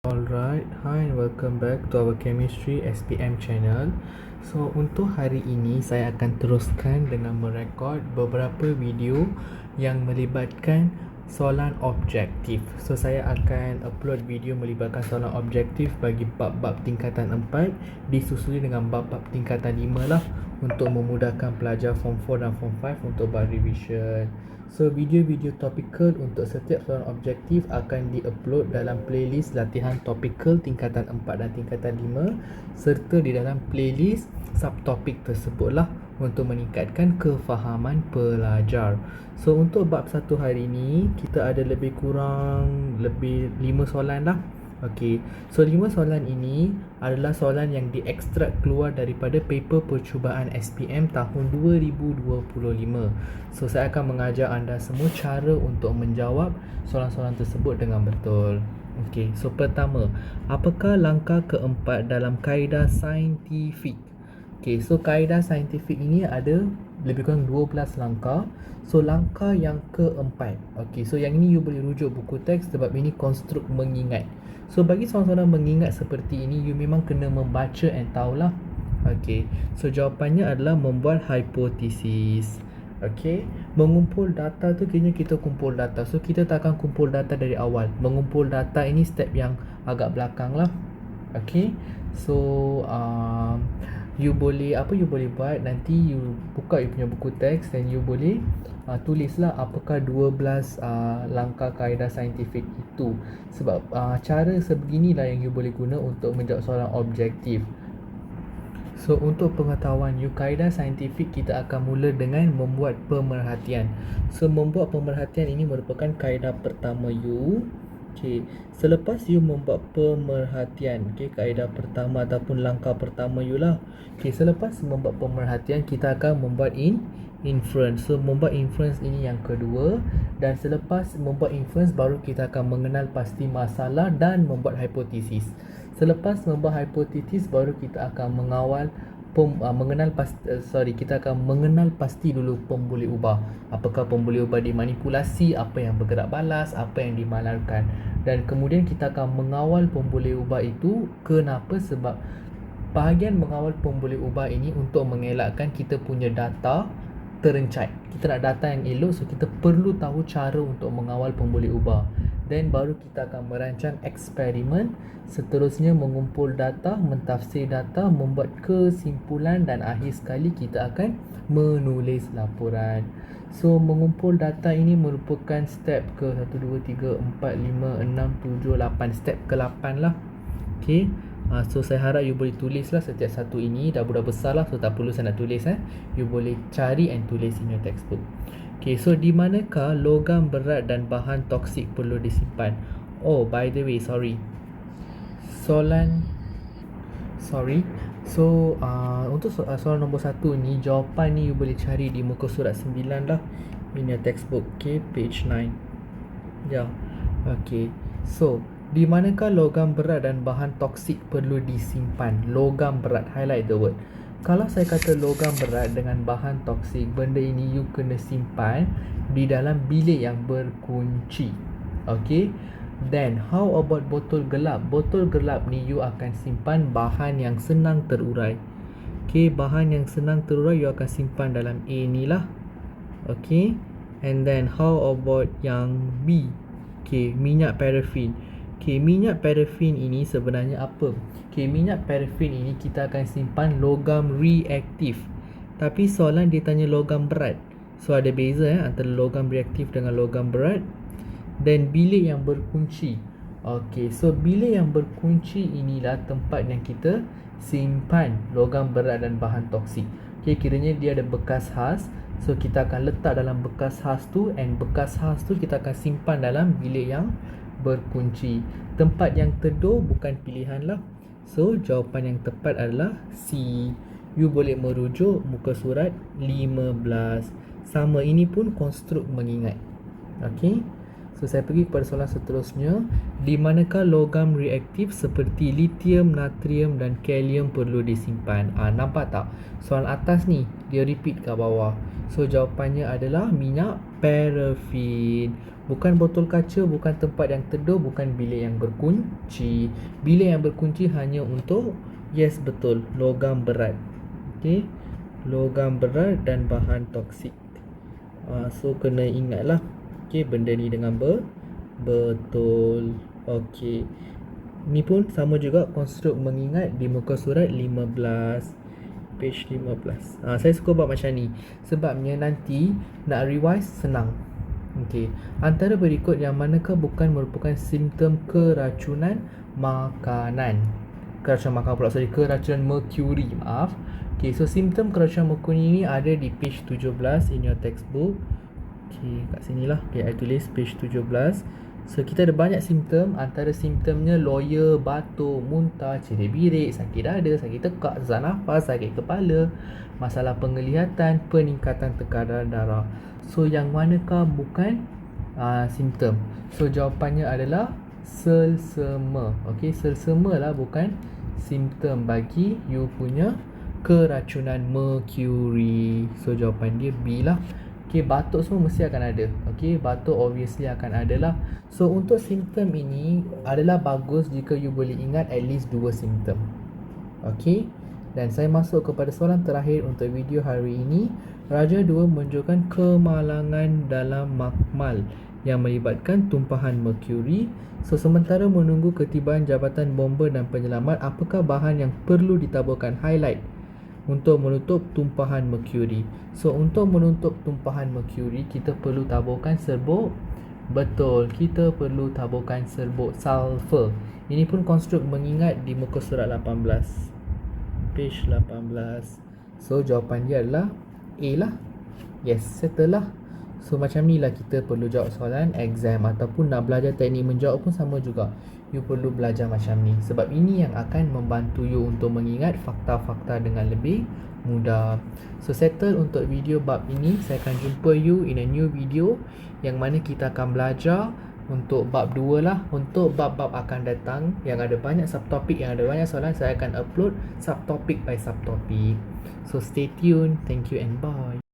Alright, hi and welcome back to our chemistry SPM channel. So untuk hari ini saya akan teruskan dengan merekod beberapa video yang melibatkan soalan objektif. So saya akan upload video melibatkan soalan objektif bagi bab-bab tingkatan 4 disusuli dengan bab-bab tingkatan 5 lah, untuk memudahkan pelajar form 4 dan form 5 untuk buat revision. So video-video topikal untuk setiap soalan objektif akan di-upload dalam playlist latihan topikal tingkatan 4 dan tingkatan 5 serta di dalam playlist subtopik tersebutlah untuk meningkatkan kefahaman pelajar. So untuk bab 1 hari ini kita ada lebih kurang 5 soalan lah. Okey, so 5 soalan ini adalah soalan yang diekstrak keluar daripada paper percubaan SPM tahun 2025. So saya akan mengajar anda semua cara untuk menjawab soalan-soalan tersebut dengan betul. Okey, so pertama, apakah langkah keempat dalam kaedah saintifik? Okey, so kaedah saintifik ini ada lebih kurang 12 langkah. So langkah yang keempat. Okey, so yang ini you boleh rujuk buku teks sebab ini konstruk mengingat. So bagi soalan-soalan mengingat seperti ini, you memang kena membaca and tahulah. Okey, so jawapannya adalah membuat hipotesis. Okey, mengumpul data tu kira kita kumpul data. So kita tak akan kumpul data dari awal. Mengumpul data ini step yang agak belakang lah. Okey, so you boleh buat nanti you buka you punya buku teks dan you boleh tulislah apakah 12 langkah kaedah saintifik itu. Sebab cara sebeginilah yang you boleh guna untuk menjawab soalan objektif. So untuk pengetahuan you, kaedah saintifik kita akan mula dengan membuat pemerhatian. So membuat pemerhatian ini merupakan kaedah pertama you. Okey, selepas you membuat pemerhatian, okey, kaedah pertama ataupun langkah pertama you lah. Okey, selepas membuat pemerhatian kita akan membuat inference. So membuat inference ini yang kedua, dan selepas membuat inference baru kita akan mengenal pasti masalah dan membuat hipotesis. Selepas membuat hipotesis baru kita akan kita akan mengenal pasti dulu pemboleh ubah. Apakah pemboleh ubah dimanipulasi, apa yang bergerak balas, apa yang dimalarkan. Dan kemudian kita akan mengawal pemboleh ubah itu. Kenapa? Sebab bahagian mengawal pemboleh ubah ini untuk mengelakkan kita punya data terencat. Kita nak data yang elok, so kita perlu tahu cara untuk mengawal pemboleh ubah. Dan baru kita akan merancang eksperimen, seterusnya mengumpul data, mentafsir data, membuat kesimpulan dan akhir sekali kita akan menulis laporan. So mengumpul data ini merupakan step ke 1, 2, 3, 4, 5, 6, 7, 8. Step ke-8 lah. Okay, so saya harap you boleh tulis lah setiap satu ini. Dah budak besar lah, so tak perlu saya nak tulis. You boleh cari and tulis in your textbook. Okay, so di manakah logam berat dan bahan toksik perlu disimpan? Oh, by the way, sorry. So untuk soalan nombor 1 ni, jawapan ni you boleh cari di muka surat 9 lah, in your textbook. Okay, page 9. Ya, okay. So di manakah logam berat dan bahan toksik perlu disimpan? Logam berat, highlight the word. Kalau saya kata logam berat dengan bahan toksik, benda ini you kena simpan di dalam bilik yang berkunci. Okay. Then how about botol gelap? Botol gelap ni you akan simpan bahan yang senang terurai. Okay, bahan yang senang terurai you akan simpan dalam A ni lah. Okay. And then how about yang B? Okay, minyak parafin. Okay, minyak parafin ini sebenarnya apa? Okay, minyak parafin ini kita akan simpan logam reaktif. Tapi soalan dia tanya logam berat. So ada beza antara logam reaktif dengan logam berat. Dan bilik yang berkunci. Okay, so bilik yang berkunci inilah tempat yang kita simpan logam berat dan bahan toksik. Okay, kiranya dia ada bekas khas. So kita akan letak dalam bekas khas tu, and bekas khas tu kita akan simpan dalam bilik yang berkunci. Tempat yang teduh bukan pilihan lah. So jawapan yang tepat adalah C. You boleh merujuk muka surat 15. Sama, ini pun konstruk mengingat. Okay, So saya pergi kepada soalan seterusnya. Di manakah logam reaktif seperti lithium, natrium dan kalium perlu disimpan? Nampak tak? Soalan atas ni dia repeat kat bawah. So jawapannya adalah minyak parafin. Bukan botol kaca, bukan tempat yang teduh, bukan bilik yang berkunci. Bilik yang berkunci hanya untuk, yes betul, logam berat. Okey. Logam berat dan bahan toksik. So kena ingatlah. Okey, benda ni dengan betul. Okey. Ni pun sama juga konstruk mengingat di muka surat 15. Page 15. Saya suka buat macam ni sebabnya nanti nak revise senang. Okey. Antara berikut yang manakah bukan merupakan simptom keracunan makanan? Keracunan mercury, maaf. Okey, so simptom keracunan mercury ni ada di page 17 in your textbook. Okey, kat sinilah. Okey, I tulis page 17. So kita ada banyak simptom. Antara simptomnya loya, batuk, muntah, cerit birik, sakit dada, sakit tekak, sesak nafas, sakit kepala, masalah penglihatan, peningkatan tekanan darah. So yang manakah bukan simptom? So jawapannya adalah selsema. Okey, selsema lah bukan simptom bagi you punya keracunan mercury. So jawapan dia B lah. Okey, batuk semua mesti akan ada. Okey, batuk obviously akan ada lah. So untuk simptom ini adalah bagus jika you boleh ingat at least 2 simptom. Okey, dan saya masuk kepada soalan terakhir untuk video hari ini. Raja 2 menunjukkan kemalangan dalam makmal yang melibatkan tumpahan mercury. So sementara menunggu ketibaan jabatan bomba dan penyelamat, apakah bahan yang perlu ditaburkan highlight untuk menutup tumpahan mercury? So untuk menutup tumpahan mercury, kita perlu taburkan serbuk. Betul, kita perlu taburkan serbuk sulfur. Ini pun konstruk mengingat di muka surat 18, page 18. So jawapan dia adalah A lah. Yes, settle lah. So macam ni lah kita perlu jawab soalan exam ataupun nak belajar teknik menjawab pun sama juga. You perlu belajar macam ni sebab ini yang akan membantu you untuk mengingat fakta-fakta dengan lebih mudah. So settle untuk video bab ini. Saya akan jumpa you in a new video yang mana kita akan belajar untuk bab 2 lah. Untuk bab-bab akan datang yang ada banyak subtopik, yang ada banyak soalan, saya akan upload subtopik by subtopik. So stay tuned. Thank you and bye.